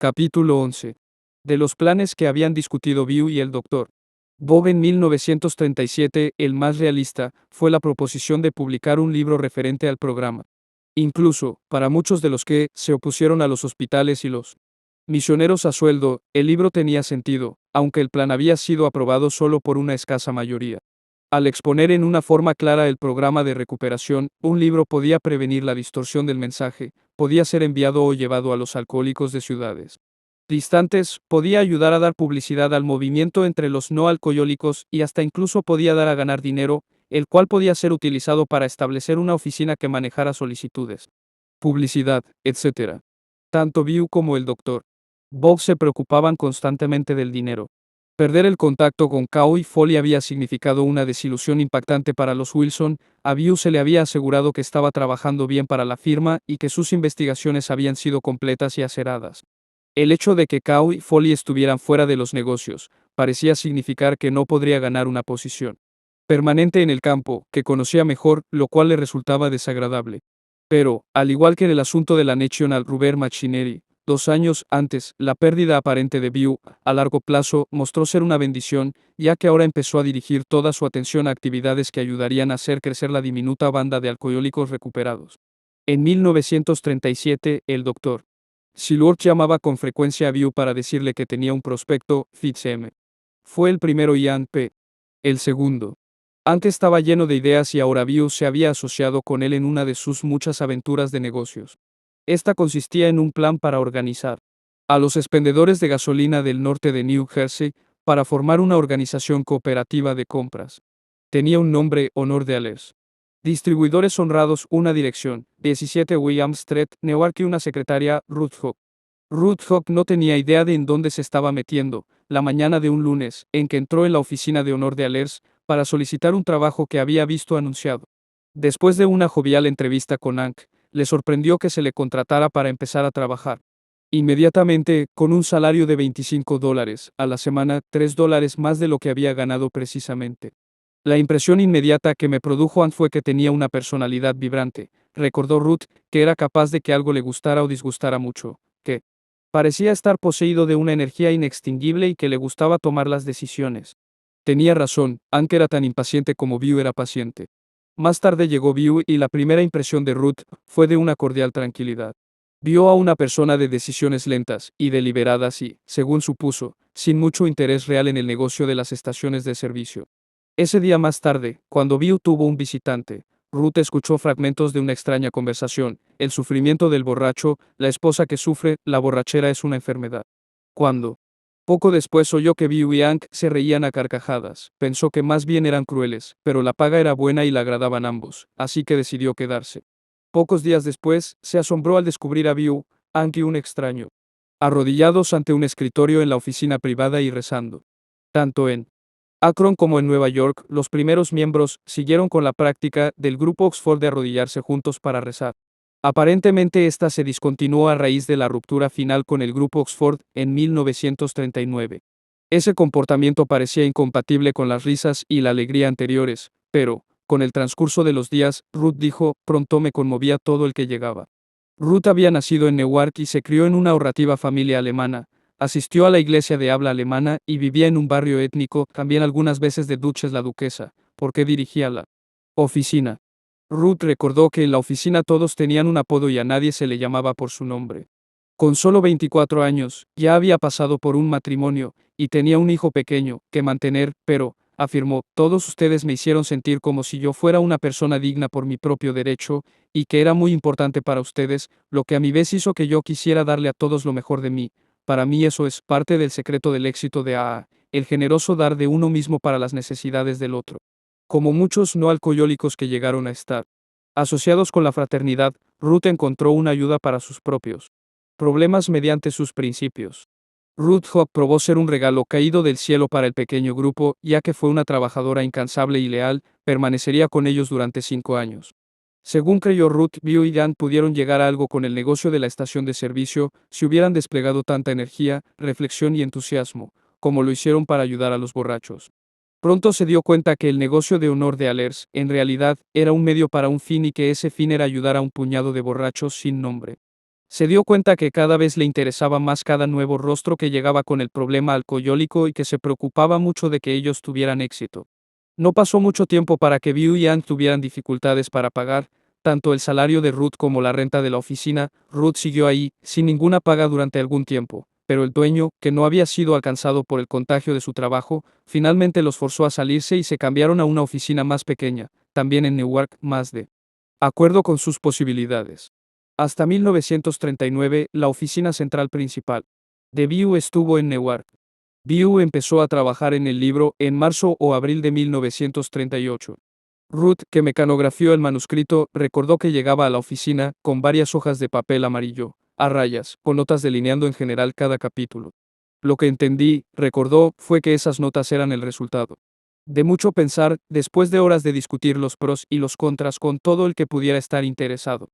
Capítulo 11. De los planes que habían discutido Bew y el Dr. Bob en 1937, el más realista, fue la proposición de publicar un libro referente al programa. Incluso, para muchos de los que se opusieron a los hospitales y los misioneros a sueldo, el libro tenía sentido, aunque el plan había sido aprobado solo por una escasa mayoría. Al exponer en una forma clara el programa de recuperación, un libro podía prevenir la distorsión del mensaje, podía ser enviado o llevado a los alcohólicos de ciudades distantes, podía ayudar a dar publicidad al movimiento entre los no alcohólicos y hasta incluso podía dar a ganar dinero, el cual podía ser utilizado para establecer una oficina que manejara solicitudes, publicidad, etc. Tanto Bew como el Dr. Bob se preocupaban constantemente del dinero. Perder el contacto con Cow y Foley había significado una desilusión impactante para los Wilson. A Bew se le había asegurado que estaba trabajando bien para la firma y que sus investigaciones habían sido completas y aceradas. El hecho de que Cow y Foley estuvieran fuera de los negocios parecía significar que no podría ganar una posición permanente en el campo, que conocía mejor, lo cual le resultaba desagradable. Pero, al igual que en el asunto de la National Rubber Machinery, 2 años antes, la pérdida aparente de Bew, a largo plazo, mostró ser una bendición, ya que ahora empezó a dirigir toda su atención a actividades que ayudarían a hacer crecer la diminuta banda de alcohólicos recuperados. En 1937, el Dr. Silworth llamaba con frecuencia a Bew para decirle que tenía un prospecto, FitzM. Fue el primero Ian P. El segundo. Hank estaba lleno de ideas y ahora Bew se había asociado con él en una de sus muchas aventuras de negocios. Esta consistía en un plan para organizar a los expendedores de gasolina del norte de New Jersey para formar una organización cooperativa de compras. Tenía un nombre, Honor de Alers. Distribuidores honrados, una dirección, 17 William Street, Newark y una secretaria, Ruth Hawk. Ruth Hawk no tenía idea de en dónde se estaba metiendo, la mañana de un lunes, en que entró en la oficina de Honor de Alers, para solicitar un trabajo que había visto anunciado. Después de una jovial entrevista con Hank, le sorprendió que se le contratara para empezar a trabajar. Inmediatamente, con un salario de $25 a la semana, $3 más de lo que había ganado precisamente. La impresión inmediata que me produjo Hank fue que tenía una personalidad vibrante, recordó Ruth, que era capaz de que algo le gustara o disgustara mucho, que parecía estar poseído de una energía inextinguible y que le gustaba tomar las decisiones. Tenía razón, Hank era tan impaciente como Bew era paciente. Más tarde llegó Bew y la primera impresión de Ruth fue de una cordial tranquilidad. Vio a una persona de decisiones lentas y deliberadas y, según supuso, sin mucho interés real en el negocio de las estaciones de servicio. Ese día más tarde, cuando Bew tuvo un visitante, Ruth escuchó fragmentos de una extraña conversación, el sufrimiento del borracho, la esposa que sufre, la borrachera es una enfermedad. Cuando poco después oyó que Bew y Hank se reían a carcajadas, pensó que más bien eran crueles, pero la paga era buena y le agradaban ambos, así que decidió quedarse. Pocos días después, se asombró al descubrir a Bew, Hank y un extraño, arrodillados ante un escritorio en la oficina privada y rezando. Tanto en Akron como en Nueva York, los primeros miembros siguieron con la práctica del grupo Oxford de arrodillarse juntos para rezar. Aparentemente esta se discontinuó a raíz de la ruptura final con el grupo Oxford en 1939. Ese comportamiento parecía incompatible con las risas y la alegría anteriores, pero, con el transcurso de los días, Ruth dijo, pronto me conmovía todo el que llegaba. Ruth había nacido en Newark y se crió en una ahorrativa familia alemana. Asistió a la iglesia de habla alemana y vivía en un barrio étnico, también algunas veces de Duchess la Duquesa, porque dirigía la oficina. Ruth recordó que en la oficina todos tenían un apodo y a nadie se le llamaba por su nombre. Con solo 24 años, ya había pasado por un matrimonio, y tenía un hijo pequeño, que mantener, pero, afirmó, todos ustedes me hicieron sentir como si yo fuera una persona digna por mi propio derecho, y que era muy importante para ustedes, lo que a mi vez hizo que yo quisiera darle a todos lo mejor de mí. Para mí eso es parte del secreto del éxito de AA, el generoso dar de uno mismo para las necesidades del otro. Como muchos no alcohólicos que llegaron a estar asociados con la fraternidad, Ruth encontró una ayuda para sus propios problemas mediante sus principios. Ruth Hawk probó ser un regalo caído del cielo para el pequeño grupo, ya que fue una trabajadora incansable y leal, permanecería con ellos durante 5 años. Según creyó Ruth, Bew y Dan pudieron llegar a algo con el negocio de la estación de servicio, si hubieran desplegado tanta energía, reflexión y entusiasmo, como lo hicieron para ayudar a los borrachos. Pronto se dio cuenta que el negocio de Honor de Alers, en realidad, era un medio para un fin y que ese fin era ayudar a un puñado de borrachos sin nombre. Se dio cuenta que cada vez le interesaba más cada nuevo rostro que llegaba con el problema alcohólico y que se preocupaba mucho de que ellos tuvieran éxito. No pasó mucho tiempo para que Bill y Ann tuvieran dificultades para pagar, tanto el salario de Ruth como la renta de la oficina. Ruth siguió ahí, sin ninguna paga durante algún tiempo, pero el dueño, que no había sido alcanzado por el contagio de su trabajo, finalmente los forzó a salirse y se cambiaron a una oficina más pequeña, también en Newark, más de acuerdo con sus posibilidades. Hasta 1939, la oficina central principal de View estuvo en Newark. View empezó a trabajar en el libro en marzo o abril de 1938. Ruth, que mecanografió el manuscrito, recordó que llegaba a la oficina con varias hojas de papel amarillo, a rayas, con notas delineando en general cada capítulo. Lo que entendí, recordó, fue que esas notas eran el resultado de mucho pensar, después de horas de discutir los pros y los contras con todo el que pudiera estar interesado.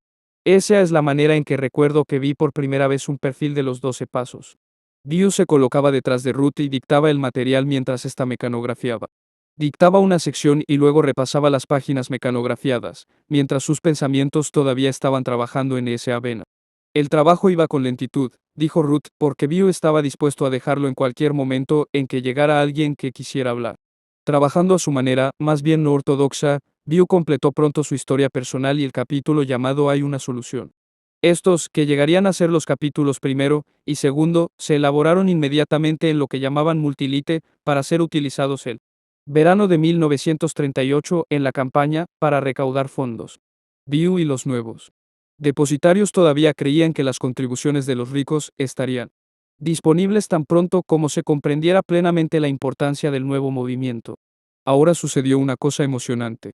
Esa es la manera en que recuerdo que vi por primera vez un perfil de los 12 pasos. View se colocaba detrás de Ruth y dictaba el material mientras ésta mecanografiaba. Dictaba una sección y luego repasaba las páginas mecanografiadas, mientras sus pensamientos todavía estaban trabajando en esa avena. El trabajo iba con lentitud, dijo Ruth, porque View estaba dispuesto a dejarlo en cualquier momento en que llegara alguien que quisiera hablar. Trabajando a su manera, más bien no ortodoxa, View completó pronto su historia personal y el capítulo llamado Hay una solución. Estos, que llegarían a ser los capítulos primero y segundo, se elaboraron inmediatamente en lo que llamaban multilite, para ser utilizados el verano de 1938 en la campaña para recaudar fondos. View y los nuevos depositarios todavía creían que las contribuciones de los ricos estarían disponibles tan pronto como se comprendiera plenamente la importancia del nuevo movimiento. Ahora sucedió una cosa emocionante.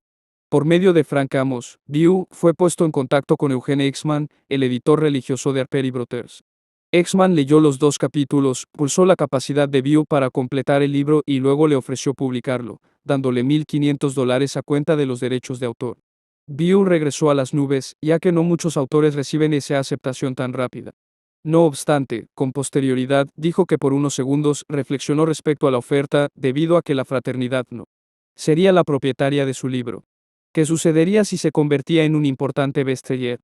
Por medio de Frank Amos, View fue puesto en contacto con Eugene Exman, el editor religioso de Harper Brothers. Exman leyó los 2 capítulos, pulsó la capacidad de View para completar el libro y luego le ofreció publicarlo, dándole $1,500 a cuenta de los derechos de autor. View regresó a las nubes, ya que no muchos autores reciben esa aceptación tan rápida. No obstante, con posterioridad, dijo que por unos segundos reflexionó respecto a la oferta, debido a que la fraternidad no sería la propietaria de su libro. ¿Qué sucedería si se convertía en un importante bestseller?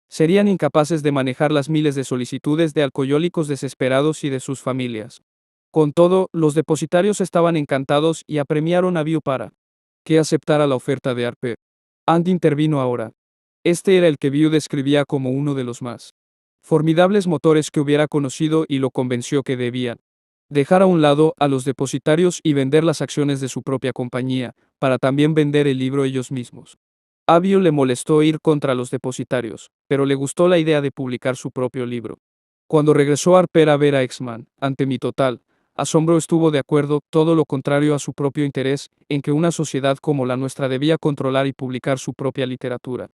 Serían incapaces de manejar las miles de solicitudes de alcohólicos desesperados y de sus familias. Con todo, los depositarios estaban encantados y apremiaron a View para que aceptara la oferta de Harper. Ant intervino ahora. Este era el que View describía como uno de los más formidables motores que hubiera conocido y lo convenció que debían dejar a un lado a los depositarios y vender las acciones de su propia compañía, para también vender el libro ellos mismos. A View le molestó ir contra los depositarios, pero le gustó la idea de publicar su propio libro. Cuando regresó Harper a ver a Exman, ante mi total asombro estuvo de acuerdo, todo lo contrario a su propio interés, en que una sociedad como la nuestra debía controlar y publicar su propia literatura.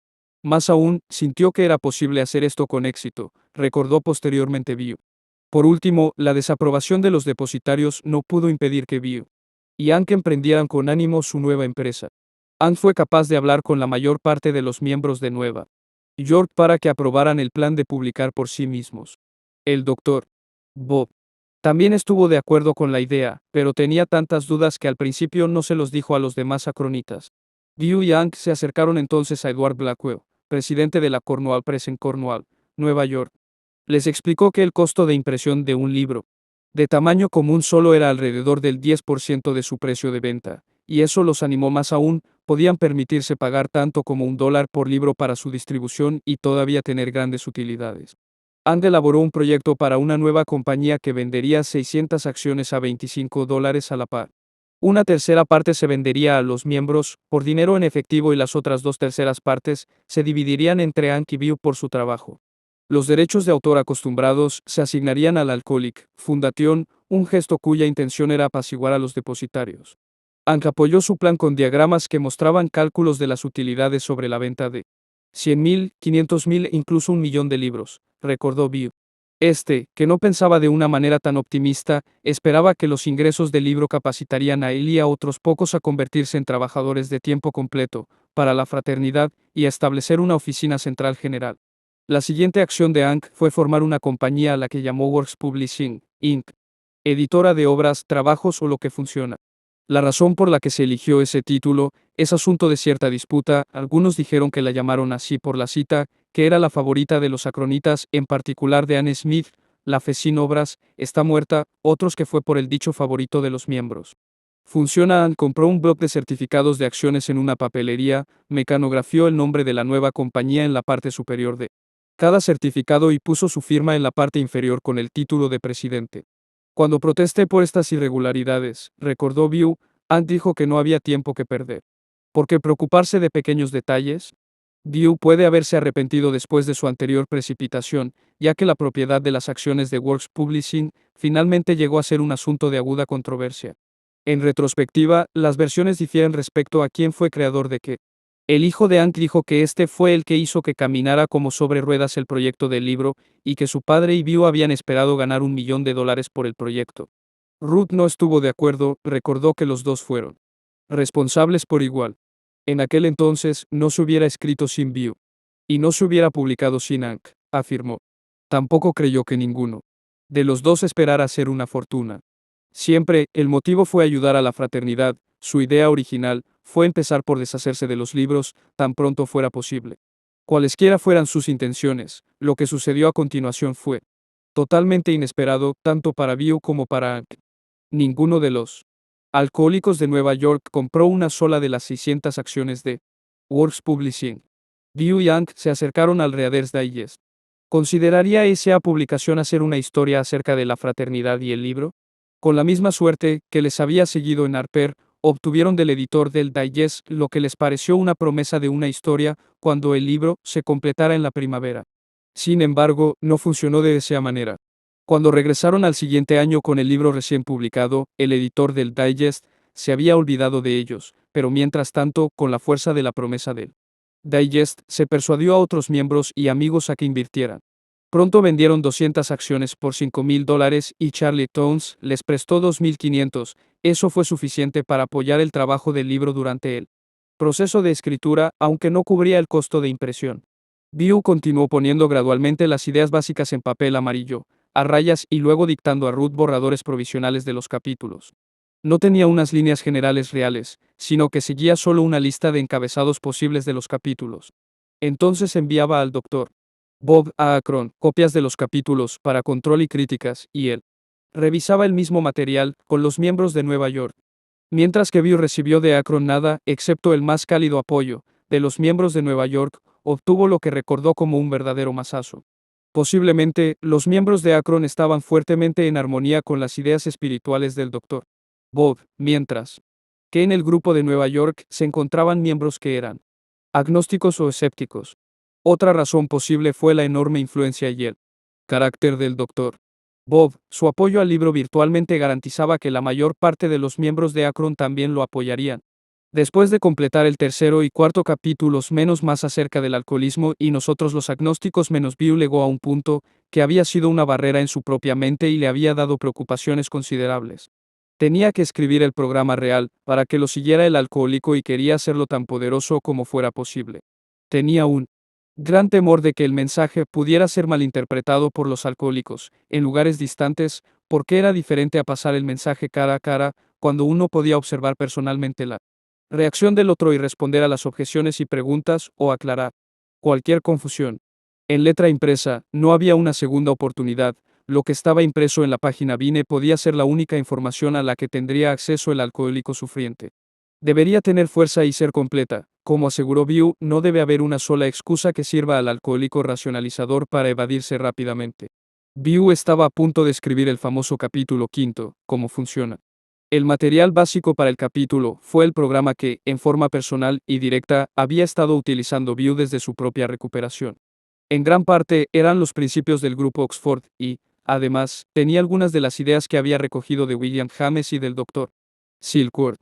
Más aún, sintió que era posible hacer esto con éxito, recordó posteriormente View. Por último, la desaprobación de los depositarios no pudo impedir que View y Ank emprendieran con ánimo su nueva empresa. Ank fue capaz de hablar con la mayor parte de los miembros de Nueva York para que aprobaran el plan de publicar por sí mismos. El Dr. Bob también estuvo de acuerdo con la idea, pero tenía tantas dudas que al principio no se los dijo a los demás acronitas. View y Ank se acercaron entonces a Edward Blackwell, presidente de la Cornwall Press en Cornwall, Nueva York. Les explicó que el costo de impresión de un libro de tamaño común solo era alrededor del 10% de su precio de venta, y eso los animó más aún, podían permitirse pagar tanto como $1 por libro para su distribución y todavía tener grandes utilidades. Ank elaboró un proyecto para una nueva compañía que vendería 600 acciones a $25 a la par. Una tercera parte se vendería a los miembros, por dinero en efectivo, y las otras 2/3 partes se dividirían entre Ank y View por su trabajo. Los derechos de autor acostumbrados se asignarían a la Alcoholic Foundation, un gesto cuya intención era apaciguar a los depositarios. Ank apoyó su plan con diagramas que mostraban cálculos de las utilidades sobre la venta de 100,000, 500,000 e incluso 1,000,000 de libros, recordó View. Que no pensaba de una manera tan optimista, esperaba que los ingresos del libro capacitarían a él y a otros pocos a convertirse en trabajadores de tiempo completo, para la fraternidad, y a establecer una oficina central general. La siguiente acción de Ank fue formar una compañía a la que llamó Works Publishing, Inc., editora de obras, trabajos o lo que funciona. La razón por la que se eligió ese título es asunto de cierta disputa. Algunos dijeron que la llamaron así por la cita que era la favorita de los acronitas, en particular de Anne Smith, la fe sin obras, está muerta, otros que fue por el dicho favorito de los miembros. Funciona. Anne compró un bloc de certificados de acciones en una papelería, mecanografió el nombre de la nueva compañía en la parte superior de cada certificado y puso su firma en la parte inferior con el título de presidente. Cuando protesté por estas irregularidades, recordó View, Anne dijo que no había tiempo que perder. ¿Por qué preocuparse de pequeños detalles? View puede haberse arrepentido después de su anterior precipitación, ya que la propiedad de las acciones de Works Publishing finalmente llegó a ser un asunto de aguda controversia. En retrospectiva, las versiones difieren respecto a quién fue creador de qué. El hijo de Hank dijo que este fue el que hizo que caminara como sobre ruedas el proyecto del libro, y que su padre y View habían esperado ganar $1.000.000 por el proyecto. Ruth no estuvo de acuerdo, recordó que los dos fueron responsables por igual. En aquel entonces, no se hubiera escrito sin View. Y no se hubiera publicado sin Hank, afirmó. Tampoco creyó que ninguno de los dos esperara hacer una fortuna. Siempre, el motivo fue ayudar a la fraternidad. Su idea original fue empezar por deshacerse de los libros, tan pronto fuera posible. Cualesquiera fueran sus intenciones, lo que sucedió a continuación fue totalmente inesperado, tanto para View como para Hank. Ninguno de los Alcohólicos de Nueva York compró una sola de las 600 acciones de Works Publishing. View y Hank se acercaron al Reader's Digest. ¿Consideraría esa publicación hacer una historia acerca de la fraternidad y el libro? Con la misma suerte que les había seguido en Harper, obtuvieron del editor del Digest lo que les pareció una promesa de una historia cuando el libro se completara en la primavera. Sin embargo, no funcionó de esa manera. Cuando regresaron al siguiente año con el libro recién publicado, el editor del Digest se había olvidado de ellos, pero mientras tanto, con la fuerza de la promesa del Digest, se persuadió a otros miembros y amigos a que invirtieran. Pronto vendieron 200 acciones por $5.000 y Charlie Townes les prestó 2.500. Eso fue suficiente para apoyar el trabajo del libro durante el proceso de escritura, aunque no cubría el costo de impresión. View continuó poniendo gradualmente las ideas básicas en papel amarillo, a rayas y luego dictando a Ruth borradores provisionales de los capítulos. No tenía unas líneas generales reales, sino que seguía solo una lista de encabezados posibles de los capítulos. Entonces enviaba al Dr. Bob a Akron copias de los capítulos para control y críticas, y él revisaba el mismo material con los miembros de Nueva York. Mientras que View recibió de Akron nada, excepto el más cálido apoyo de los miembros de Nueva York, obtuvo lo que recordó como un verdadero mazazo. Posiblemente, los miembros de Akron estaban fuertemente en armonía con las ideas espirituales del Dr. Bob, mientras que en el grupo de Nueva York se encontraban miembros que eran agnósticos o escépticos. Otra razón posible fue la enorme influencia y el carácter del Dr. Bob. Su apoyo al libro virtualmente garantizaba que la mayor parte de los miembros de Akron también lo apoyarían. Después de completar el tercero y cuarto capítulos menos más acerca del alcoholismo y nosotros los agnósticos menos View llegó a un punto que había sido una barrera en su propia mente y le había dado preocupaciones considerables. Tenía que escribir el programa real para que lo siguiera el alcohólico y quería hacerlo tan poderoso como fuera posible. Tenía un gran temor de que el mensaje pudiera ser malinterpretado por los alcohólicos, en lugares distantes, porque era diferente a pasar el mensaje cara a cara, cuando uno podía observar personalmente la reacción del otro y responder a las objeciones y preguntas, o aclarar cualquier confusión. En letra impresa, no había una segunda oportunidad. Lo que estaba impreso en la página Vine podía ser la única información a la que tendría acceso el alcohólico sufriente. Debería tener fuerza y ser completa. Como aseguró View, no debe haber una sola excusa que sirva al alcohólico racionalizador para evadirse rápidamente. View estaba a punto de escribir el famoso capítulo quinto, ¿Cómo funciona? El material básico para el capítulo fue el programa que, en forma personal y directa, había estado utilizando View desde su propia recuperación. En gran parte, eran los principios del grupo Oxford y, además, tenía algunas de las ideas que había recogido de William James y del Dr. Silkworth.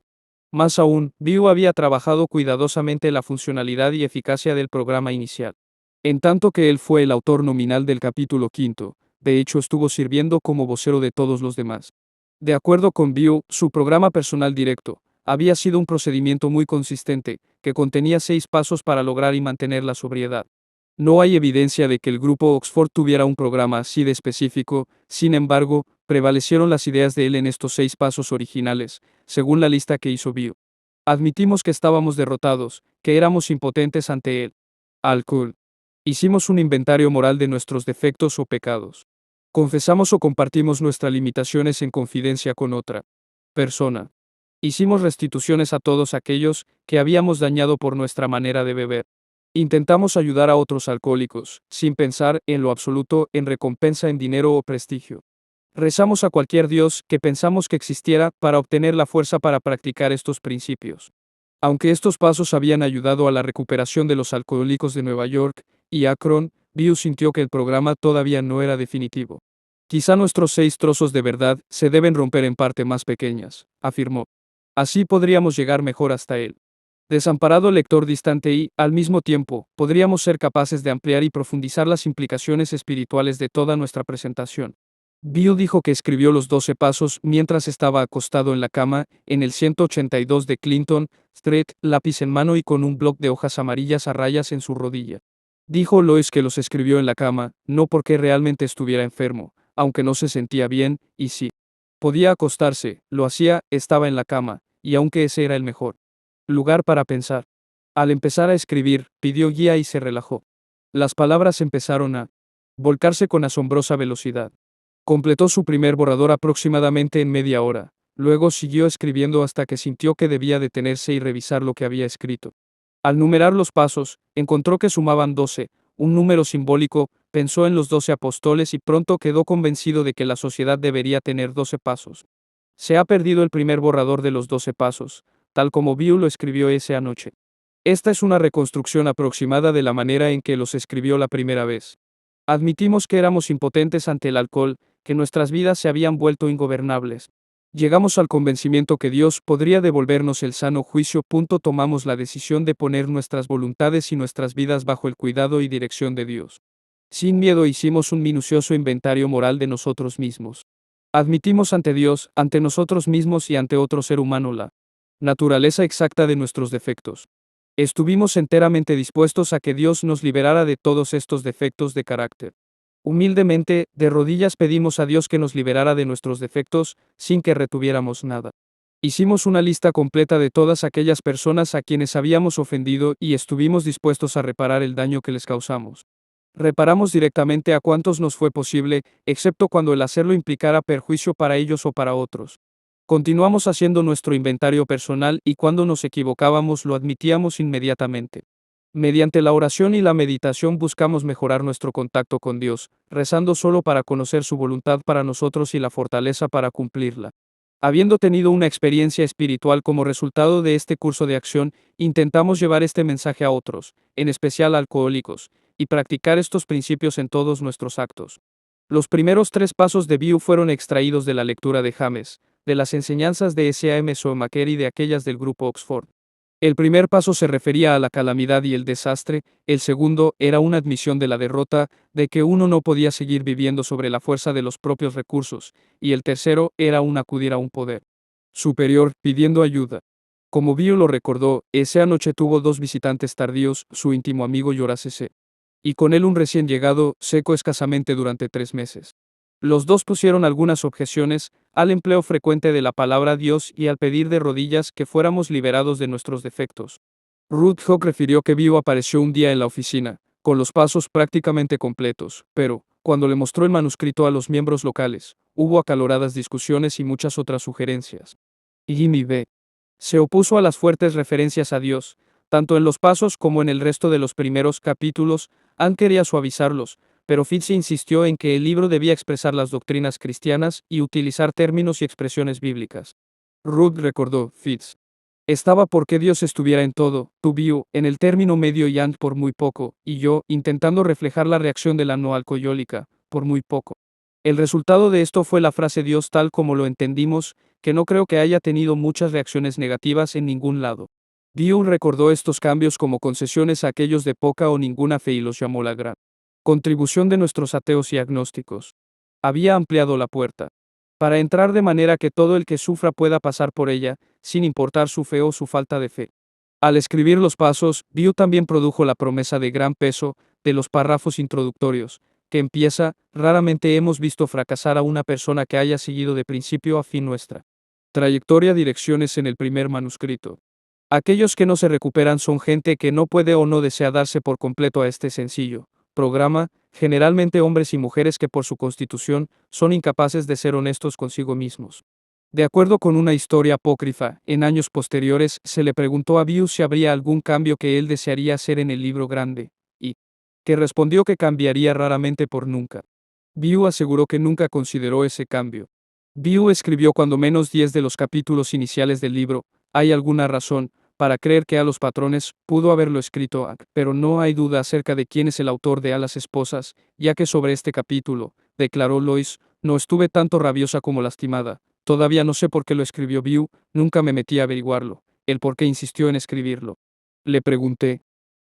Más aún, View había trabajado cuidadosamente la funcionalidad y eficacia del programa inicial. En tanto que él fue el autor nominal del capítulo quinto, de hecho estuvo sirviendo como vocero de todos los demás. De acuerdo con View, su programa personal directo había sido un procedimiento muy consistente, que contenía 6 pasos para lograr y mantener la sobriedad. No hay evidencia de que el grupo Oxford tuviera un programa así de específico, sin embargo, prevalecieron las ideas de él en estos 6 pasos originales, según la lista que hizo View. Admitimos que estábamos derrotados, que éramos impotentes ante el alcohol. Hicimos un inventario moral de nuestros defectos o pecados. Confesamos o compartimos nuestras limitaciones en confidencia con otra persona. Hicimos restituciones a todos aquellos que habíamos dañado por nuestra manera de beber. Intentamos ayudar a otros alcohólicos, sin pensar, en lo absoluto, en recompensa en dinero o prestigio. Rezamos a cualquier Dios que pensamos que existiera para obtener la fuerza para practicar estos principios. Aunque estos pasos habían ayudado a la recuperación de los alcohólicos de Nueva York y Akron, Bill sintió que el programa todavía no era definitivo. Quizá nuestros 6 trozos de verdad se deben romper en parte más pequeñas, afirmó. Así podríamos llegar mejor hasta él. Desamparado lector distante y, al mismo tiempo, podríamos ser capaces de ampliar y profundizar las implicaciones espirituales de toda nuestra presentación. Bill dijo que escribió los 12 pasos mientras estaba acostado en la cama, en el 182 de Clinton Street, lápiz en mano y con un bloc de hojas amarillas a rayas en su rodilla. Dijo Lois que los escribió en la cama, no porque realmente estuviera enfermo, aunque no se sentía bien, y si podía acostarse, lo hacía, estaba en la cama, y aunque ese era el mejor lugar para pensar. Al empezar a escribir, pidió guía y se relajó. Las palabras empezaron a volcarse con asombrosa velocidad. Completó su primer borrador aproximadamente en media hora, luego siguió escribiendo hasta que sintió que debía detenerse y revisar lo que había escrito. Al numerar los pasos, encontró que sumaban 12, un número simbólico, pensó en los 12 apóstoles y pronto quedó convencido de que la sociedad debería tener 12 pasos. Se ha perdido el primer borrador de los 12 pasos, tal como Bill lo escribió esa noche. Esta es una reconstrucción aproximada de la manera en que los escribió la primera vez. Admitimos que éramos impotentes ante el alcohol, que nuestras vidas se habían vuelto ingobernables. Llegamos al convencimiento que Dios podría devolvernos el sano juicio. Tomamos la decisión de poner nuestras voluntades y nuestras vidas bajo el cuidado y dirección de Dios. Sin miedo hicimos un minucioso inventario moral de nosotros mismos. Admitimos ante Dios, ante nosotros mismos y ante otro ser humano la naturaleza exacta de nuestros defectos. Estuvimos enteramente dispuestos a que Dios nos liberara de todos estos defectos de carácter. Humildemente, de rodillas pedimos a Dios que nos liberara de nuestros defectos, sin que retuviéramos nada. Hicimos una lista completa de todas aquellas personas a quienes habíamos ofendido y estuvimos dispuestos a reparar el daño que les causamos. Reparamos directamente a cuantos nos fue posible, excepto cuando el hacerlo implicara perjuicio para ellos o para otros. Continuamos haciendo nuestro inventario personal y cuando nos equivocábamos lo admitíamos inmediatamente. Mediante la oración y la meditación buscamos mejorar nuestro contacto con Dios, rezando solo para conocer su voluntad para nosotros y la fortaleza para cumplirla. Habiendo tenido una experiencia espiritual como resultado de este curso de acción, intentamos llevar este mensaje a otros, en especial a alcohólicos, y practicar estos principios en todos nuestros actos. Los primeros 3 pasos de Bill fueron extraídos de la lectura de James, de las enseñanzas de S.A.M. Somaker y de aquellas del grupo Oxford. El primer paso se refería a la calamidad y el desastre, el segundo era una admisión de la derrota, de que uno no podía seguir viviendo sobre la fuerza de los propios recursos, y el tercero era un acudir a un poder superior, pidiendo ayuda. Como Bill lo recordó, esa noche tuvo 2 visitantes tardíos, su íntimo amigo Horace C. y con él un recién llegado, seco escasamente durante 3 meses. Los dos pusieron algunas objeciones al empleo frecuente de la palabra Dios y al pedir de rodillas que fuéramos liberados de nuestros defectos. Ruth Hawk refirió que Bill apareció un día en la oficina, con los pasos prácticamente completos, pero, cuando le mostró el manuscrito a los miembros locales, hubo acaloradas discusiones y muchas otras sugerencias. Jimmy B. se opuso a las fuertes referencias a Dios, tanto en los pasos como en el resto de los primeros capítulos. Ann quería suavizarlos, pero Fitz insistió en que el libro debía expresar las doctrinas cristianas y utilizar términos y expresiones bíblicas. Ruth recordó, Fitz estaba porque Dios estuviera en todo, tu Bill, en el término medio y Ann por muy poco, y yo, intentando reflejar la reacción de la no alcohólica, por muy poco. El resultado de esto fue la frase Dios tal como lo entendimos, que no creo que haya tenido muchas reacciones negativas en ningún lado. Bill recordó estos cambios como concesiones a aquellos de poca o ninguna fe y los llamó la gran contribución de nuestros ateos y agnósticos. Había ampliado la puerta para entrar de manera que todo el que sufra pueda pasar por ella, sin importar su fe o su falta de fe. Al escribir los pasos, Bill también produjo la promesa de gran peso de los párrafos introductorios, que empieza, raramente hemos visto fracasar a una persona que haya seguido de principio a fin nuestra trayectoria direcciones en el primer manuscrito. Aquellos que no se recuperan son gente que no puede o no desea darse por completo a este sencillo programa, generalmente hombres y mujeres que por su constitución son incapaces de ser honestos consigo mismos. De acuerdo con una historia apócrifa, en años posteriores se le preguntó a View si habría algún cambio que él desearía hacer en el libro grande, y que respondió que cambiaría raramente por nunca. View aseguró que nunca consideró ese cambio. View escribió cuando menos 10 de los capítulos iniciales del libro. Hay alguna razón para creer que a los patrones pudo haberlo escrito, pero no hay duda acerca de quién es el autor de A las esposas, ya que sobre este capítulo, declaró Lois, no estuve tanto rabiosa como lastimada. Todavía no sé por qué lo escribió View, nunca me metí a averiguarlo, el por qué insistió en escribirlo. Le pregunté,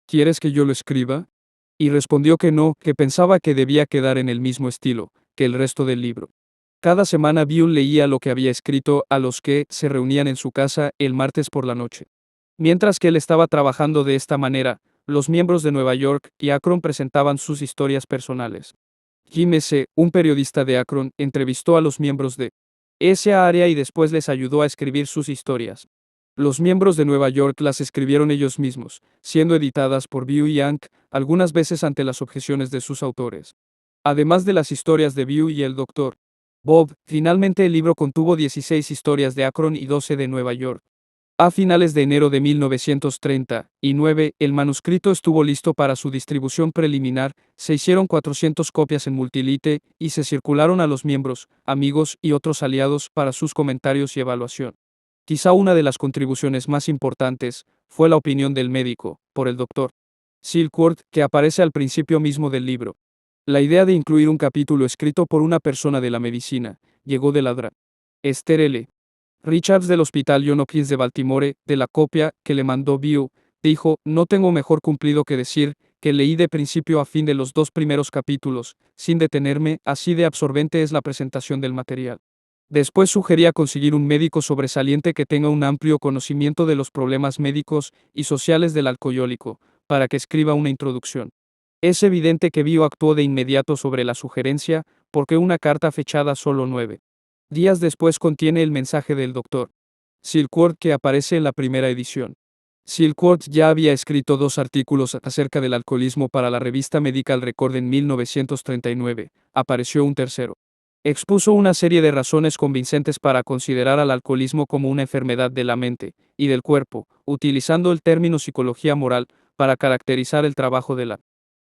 ¿quieres que yo lo escriba? Y respondió que no, que pensaba que debía quedar en el mismo estilo que el resto del libro. Cada semana View leía lo que había escrito a los que se reunían en su casa el martes por la noche. Mientras que él estaba trabajando de esta manera, los miembros de Nueva York y Akron presentaban sus historias personales. Jim S., un periodista de Akron, entrevistó a los miembros de esa área y después les ayudó a escribir sus historias. Los miembros de Nueva York las escribieron ellos mismos, siendo editadas por View y Yank, algunas veces ante las objeciones de sus autores. Además de las historias de View y el Dr. Bob, finalmente el libro contuvo 16 historias de Akron y 12 de Nueva York. A finales de enero de 1939, el manuscrito estuvo listo para su distribución preliminar, se hicieron 400 copias en Multilite y se circularon a los miembros, amigos y otros aliados para sus comentarios y evaluación. Quizá una de las contribuciones más importantes fue la opinión del médico, por el Dr. Silkworth, que aparece al principio mismo del libro. La idea de incluir un capítulo escrito por una persona de la medicina llegó de la Dra. Esther L. Richards del Hospital John Hopkins de Baltimore, de la copia que le mandó View, dijo, no tengo mejor cumplido que decir, que leí de principio a fin de los 2 primeros capítulos, sin detenerme, así de absorbente es la presentación del material. Después sugería conseguir un médico sobresaliente que tenga un amplio conocimiento de los problemas médicos y sociales del alcohólico, para que escriba una introducción. Es evidente que View actuó de inmediato sobre la sugerencia, porque una carta fechada solo 9 días después contiene el mensaje del Dr. Silkworth que aparece en la primera edición. Silkworth ya había escrito 2 artículos acerca del alcoholismo para la revista Medical Record en 1939, apareció un tercero. Expuso una serie de razones convincentes para considerar al alcoholismo como una enfermedad de la mente y del cuerpo, utilizando el término psicología moral para caracterizar el trabajo de la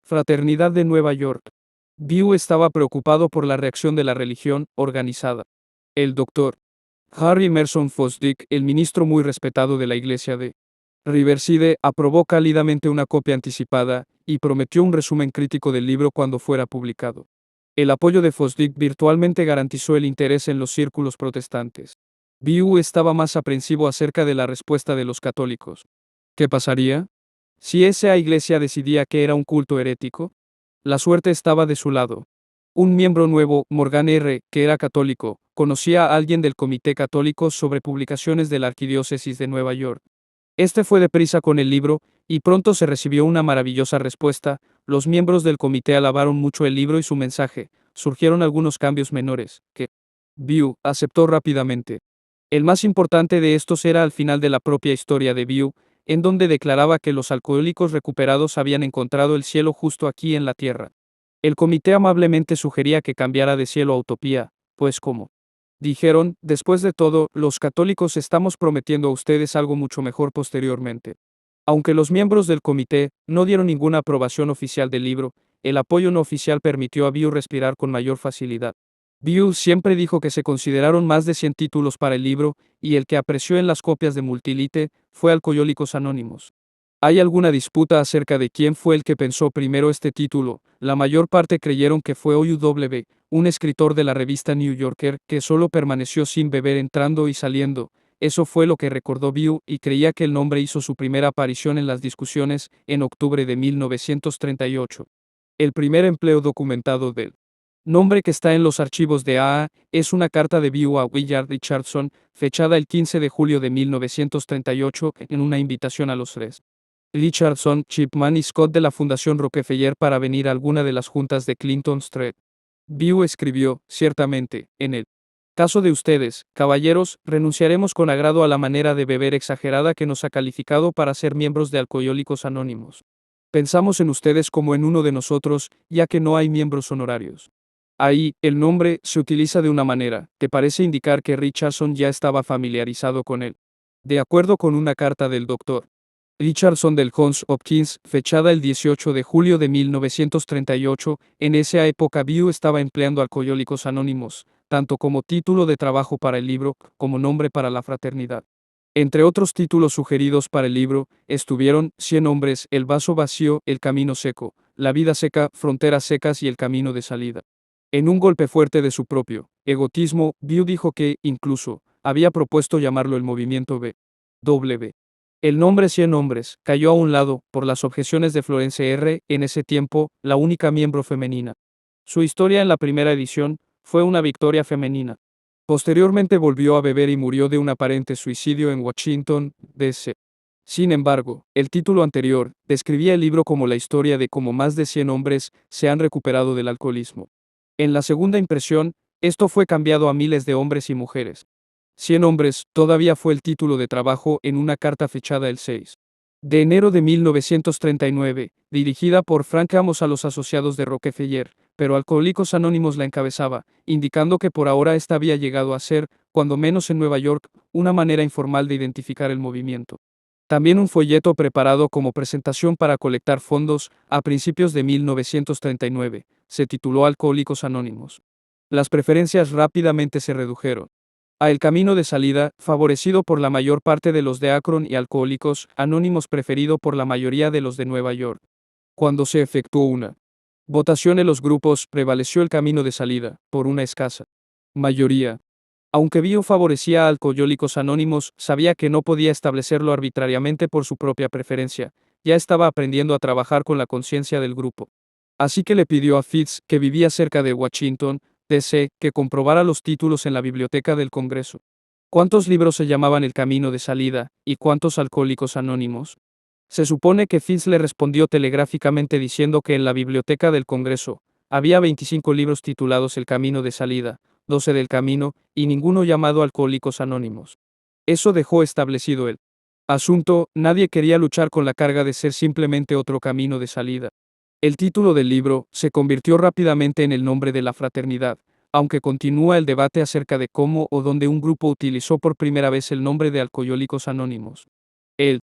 Fraternidad de Nueva York. View estaba preocupado por la reacción de la religión organizada. El Dr. Harry Emerson Fosdick, el ministro muy respetado de la iglesia de Riverside, aprobó cálidamente una copia anticipada y prometió un resumen crítico del libro cuando fuera publicado. El apoyo de Fosdick virtualmente garantizó el interés en los círculos protestantes. View estaba más aprensivo acerca de la respuesta de los católicos. ¿Qué pasaría si esa iglesia decidía que era un culto herético? La suerte estaba de su lado. Un miembro nuevo, Morgan R., que era católico, conocía a alguien del Comité Católico sobre publicaciones de la Arquidiócesis de Nueva York. Este fue deprisa con el libro, y pronto se recibió una maravillosa respuesta. Los miembros del comité alabaron mucho el libro y su mensaje. Surgieron algunos cambios menores, que View aceptó rápidamente. El más importante de estos era al final de la propia historia de View, en donde declaraba que los alcohólicos recuperados habían encontrado el cielo justo aquí en la tierra. El comité amablemente sugería que cambiara de cielo a utopía, pues como dijeron, después de todo, los católicos estamos prometiendo a ustedes algo mucho mejor posteriormente. Aunque los miembros del comité no dieron ninguna aprobación oficial del libro, el apoyo no oficial permitió a View respirar con mayor facilidad. View siempre dijo que se consideraron más de 100 títulos para el libro, y el que apreció en las copias de Multilite fue Alcohólicos Anónimos. Hay alguna disputa acerca de quién fue el que pensó primero este título. La mayor parte creyeron que fue O.W., un escritor de la revista New Yorker, que solo permaneció sin beber entrando y saliendo. Eso fue lo que recordó View y creía que el nombre hizo su primera aparición en las discusiones en octubre de 1938. El primer empleo documentado del nombre que está en los archivos de AA es una carta de View a Willard Richardson, fechada el 15 de julio de 1938, en una invitación a los tres Richardson, Chipman y Scott de la Fundación Rockefeller para venir a alguna de las juntas de Clinton Street. View escribió, ciertamente, en el Caso de ustedes, caballeros, renunciaremos con agrado a la manera de beber exagerada que nos ha calificado para ser miembros de Alcohólicos Anónimos. Pensamos en ustedes como en uno de nosotros, ya que no hay miembros honorarios. Ahí, el nombre se utiliza de una manera que parece indicar que Richardson ya estaba familiarizado con él. De acuerdo con una carta del Dr. Richardson del Johns Hopkins, fechada el 18 de julio de 1938, en esa época Bew estaba empleando Alcohólicos Anónimos, tanto como título de trabajo para el libro, como nombre para la fraternidad. Entre otros títulos sugeridos para el libro, estuvieron 100 hombres, El vaso vacío, El camino seco, La vida seca, Fronteras secas y El camino de salida. En un golpe fuerte de su propio egotismo, Bew dijo que, incluso, había propuesto llamarlo el movimiento B.W. El nombre 100 hombres cayó a un lado por las objeciones de Florence R., en ese tiempo, la única miembro femenina. Su historia en la primera edición fue una victoria femenina. Posteriormente volvió a beber y murió de un aparente suicidio en Washington, D.C. Sin embargo, el título anterior describía el libro como la historia de cómo más de 100 hombres se han recuperado del alcoholismo. En la segunda impresión, esto fue cambiado a miles de hombres y mujeres. 100 hombres todavía fue el título de trabajo en una carta fechada el 6 de enero de 1939, dirigida por Frank Amos a los asociados de Rockefeller, pero Alcohólicos Anónimos la encabezaba, indicando que por ahora esta había llegado a ser, cuando menos en Nueva York, una manera informal de identificar el movimiento. También un folleto preparado como presentación para colectar fondos, a principios de 1939, se tituló Alcohólicos Anónimos. Las preferencias rápidamente se redujeron a El camino de salida, favorecido por la mayor parte de los de Akron, y Alcohólicos Anónimos, preferido por la mayoría de los de Nueva York. Cuando se efectuó una votación en los grupos, prevaleció El camino de salida, por una escasa mayoría. Aunque Bew favorecía a Alcohólicos Anónimos, sabía que no podía establecerlo arbitrariamente por su propia preferencia. Ya estaba aprendiendo a trabajar con la conciencia del grupo. Así que le pidió a Fitz, que vivía cerca de Washington, D.C., que comprobara los títulos en la biblioteca del Congreso. ¿Cuántos libros se llamaban El camino de salida, y cuántos Alcohólicos Anónimos? Se supone que Fitz le respondió telegráficamente diciendo que en la biblioteca del Congreso había 25 libros titulados El camino de salida, 12 del camino, y ninguno llamado Alcohólicos Anónimos. Eso dejó establecido el asunto. Nadie quería luchar con la carga de ser simplemente otro camino de salida. El título del libro se convirtió rápidamente en el nombre de la fraternidad, aunque continúa el debate acerca de cómo o dónde un grupo utilizó por primera vez el nombre de Alcohólicos Anónimos. El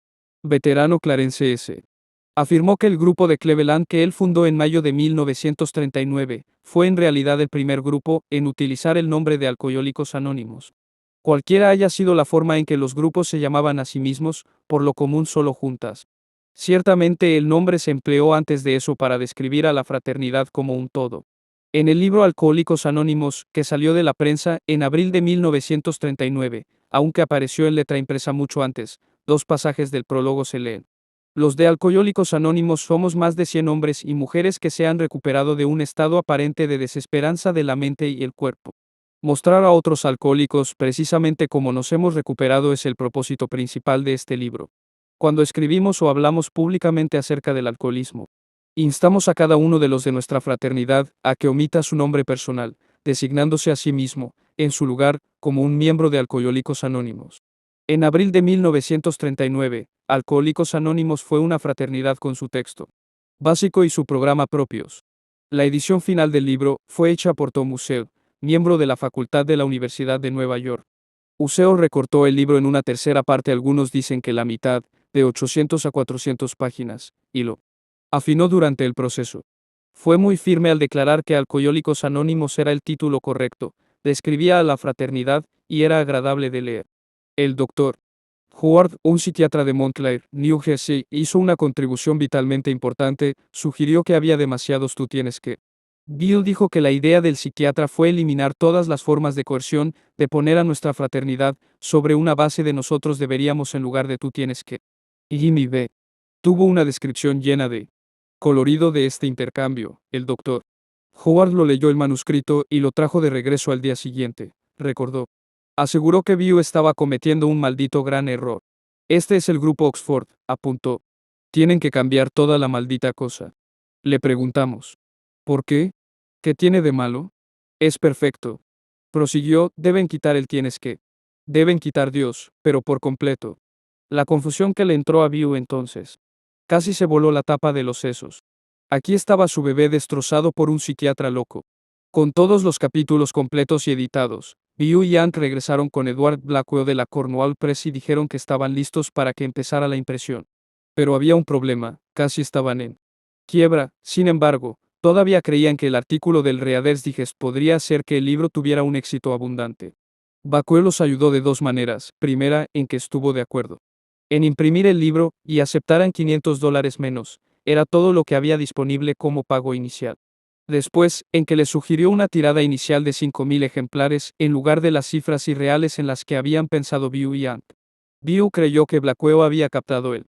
veterano Clarence S. afirmó que el grupo de Cleveland que él fundó en mayo de 1939 fue en realidad el primer grupo en utilizar el nombre de Alcohólicos Anónimos. Cualquiera haya sido la forma en que los grupos se llamaban a sí mismos, por lo común solo juntas. Ciertamente el nombre se empleó antes de eso para describir a la fraternidad como un todo. En el libro Alcohólicos Anónimos, que salió de la prensa en abril de 1939, aunque apareció en letra impresa mucho antes, 2 pasajes del prólogo se leen. Los de Alcohólicos Anónimos somos más de 100 hombres y mujeres que se han recuperado de un estado aparente de desesperanza de la mente y el cuerpo. Mostrar a otros alcohólicos precisamente cómo nos hemos recuperado es el propósito principal de este libro. Cuando escribimos o hablamos públicamente acerca del alcoholismo, instamos a cada uno de los de nuestra fraternidad a que omita su nombre personal, designándose a sí mismo, en su lugar, como un miembro de Alcohólicos Anónimos. En abril de 1939, Alcohólicos Anónimos fue una fraternidad con su texto básico y su programa propios. La edición final del libro fue hecha por Tom Ussel, miembro de la Facultad de la Universidad de Nueva York. Ussel recortó el libro en una tercera parte, algunos dicen que la mitad, de 800 a 400 páginas, y lo afinó durante el proceso. Fue muy firme al declarar que Alcohólicos Anónimos era el título correcto, describía a la fraternidad, y era agradable de leer. El Dr. Howard, un psiquiatra de Montclair, New Jersey, hizo una contribución vitalmente importante, sugirió que había demasiados tú tienes que. Bew dijo que la idea del psiquiatra fue eliminar todas las formas de coerción, de poner a nuestra fraternidad sobre una base de nosotros deberíamos en lugar de tú tienes que. Jimmy B. tuvo una descripción llena de colorido de este intercambio. El Dr. Howard lo leyó el manuscrito y lo trajo de regreso al día siguiente, recordó. Aseguró que Bew estaba cometiendo un maldito gran error. Este es el grupo Oxford, apuntó. Tienen que cambiar toda la maldita cosa. Le preguntamos. ¿Por qué? ¿Qué tiene de malo? Es perfecto. Prosiguió, deben quitar el tienes que. Deben quitar Dios, pero por completo. La confusión que le entró a View entonces. Casi se voló la tapa de los sesos. Aquí estaba su bebé destrozado por un psiquiatra loco. Con todos los capítulos completos y editados, View y Ank regresaron con Edward Blackwell de la Cornwall Press y dijeron que estaban listos para que empezara la impresión. Pero había un problema, casi estaban en quiebra. Sin embargo, todavía creían que el artículo del Reader's Digest podría hacer que el libro tuviera un éxito abundante. Blackwell los ayudó de dos maneras. Primera, en que estuvo de acuerdo en imprimir el libro y aceptaran $500 menos. Era todo lo que había disponible como pago inicial. Después, en que le sugirió una tirada inicial de 5,000 ejemplares, en lugar de las cifras irreales en las que habían pensado View y Ank. View creyó que Blackwell había captado el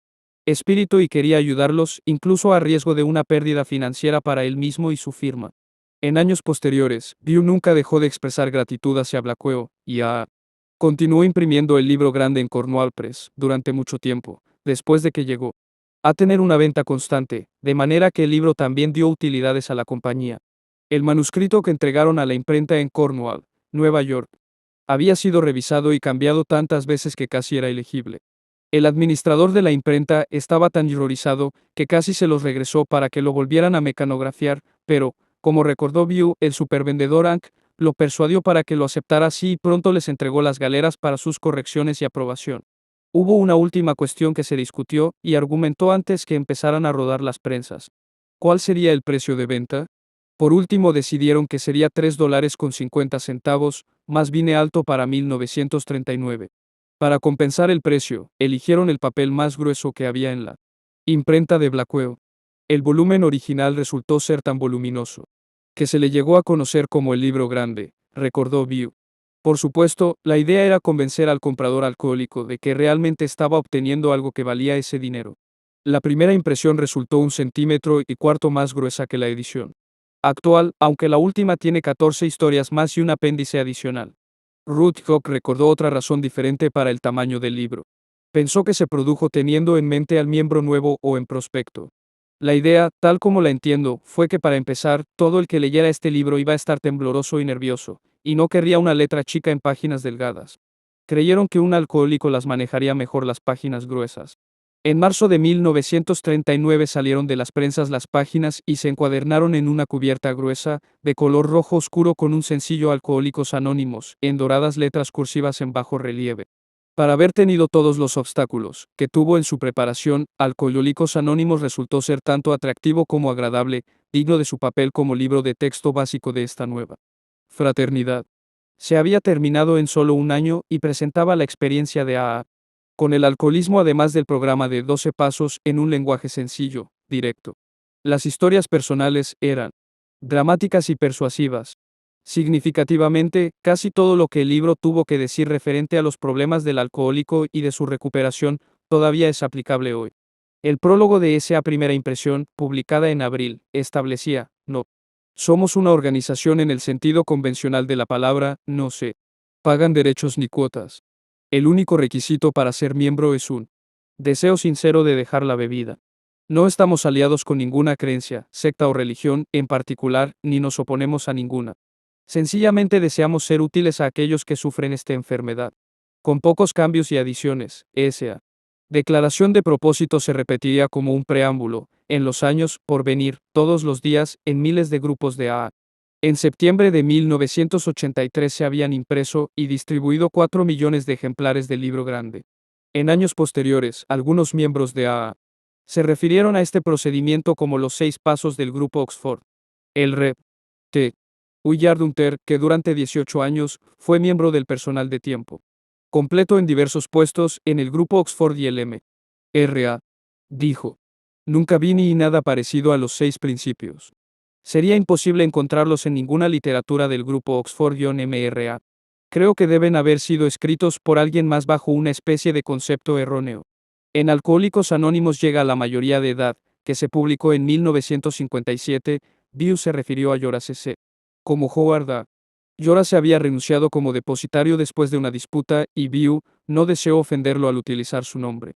espíritu y quería ayudarlos, incluso a riesgo de una pérdida financiera para él mismo y su firma. En años posteriores, View nunca dejó de expresar gratitud hacia Blackwell, y continuó imprimiendo el libro grande en Cornwall Press durante mucho tiempo, después de que llegó a tener una venta constante, de manera que el libro también dio utilidades a la compañía. El manuscrito que entregaron a la imprenta en Cornwall, Nueva York, había sido revisado y cambiado tantas veces que casi era ilegible. El administrador de la imprenta estaba tan horrorizado que casi se los regresó para que lo volvieran a mecanografiar, pero, como recordó View, el supervendedor Ank lo persuadió para que lo aceptara así y pronto les entregó las galeras para sus correcciones y aprobación. Hubo una última cuestión que se discutió y argumentó antes que empezaran a rodar las prensas. ¿Cuál sería el precio de venta? Por último decidieron que sería $3.50, más bien alto para 1939. Para compensar el precio, eligieron el papel más grueso que había en la imprenta de Blackwell. El volumen original resultó ser tan voluminoso que se le llegó a conocer como el libro grande, recordó View. Por supuesto, la idea era convencer al comprador alcohólico de que realmente estaba obteniendo algo que valía ese dinero. La primera impresión resultó 1,4 cm más gruesa que la edición actual, aunque la última tiene 14 historias más y un apéndice adicional. Ruth Koch recordó otra razón diferente para el tamaño del libro. Pensó que se produjo teniendo en mente al miembro nuevo o en prospecto. La idea, tal como la entiendo, fue que para empezar, todo el que leyera este libro iba a estar tembloroso y nervioso, y no querría una letra chica en páginas delgadas. Creyeron que un alcohólico las manejaría mejor las páginas gruesas. En marzo de 1939 salieron de las prensas las páginas y se encuadernaron en una cubierta gruesa, de color rojo oscuro con un sencillo Alcohólicos Anónimos, en doradas letras cursivas en bajo relieve. Para haber tenido todos los obstáculos que tuvo en su preparación, Alcohólicos Anónimos resultó ser tanto atractivo como agradable, digno de su papel como libro de texto básico de esta nueva fraternidad. Se había terminado en solo un año y presentaba la experiencia de AA con el alcoholismo además del programa de 12 pasos en un lenguaje sencillo, directo. Las historias personales eran dramáticas y persuasivas. Significativamente, casi todo lo que el libro tuvo que decir referente a los problemas del alcohólico y de su recuperación, todavía es aplicable hoy. El prólogo de esa primera impresión, publicada en abril, establecía, no somos una organización en el sentido convencional de la palabra, no se pagan derechos ni cuotas. El único requisito para ser miembro es un deseo sincero de dejar la bebida. No estamos aliados con ninguna creencia, secta o religión en particular, ni nos oponemos a ninguna. Sencillamente deseamos ser útiles a aquellos que sufren esta enfermedad. Con pocos cambios y adiciones, esa declaración de propósito se repetiría como un preámbulo, en los años por venir, todos los días, en miles de grupos de AA. En septiembre de 1983 se habían impreso y distribuido 4 millones de ejemplares del libro grande. En años posteriores, algunos miembros de AA se refirieron a este procedimiento como los 6 pasos del grupo Oxford. El Rev. T. Willard Hunter, que durante 18 años fue miembro del personal de tiempo completo en diversos puestos en el grupo Oxford y el M.R.A., dijo: nunca vi ni nada parecido a los 6 principios. Sería imposible encontrarlos en ninguna literatura del grupo Oxford-MRA. Creo que deben haber sido escritos por alguien más bajo una especie de concepto erróneo. En Alcohólicos Anónimos llega a la mayoría de edad, que se publicó en 1957, View se refirió a Horace C. como Howard A. Horace había renunciado como depositario después de una disputa y View no deseó ofenderlo al utilizar su nombre.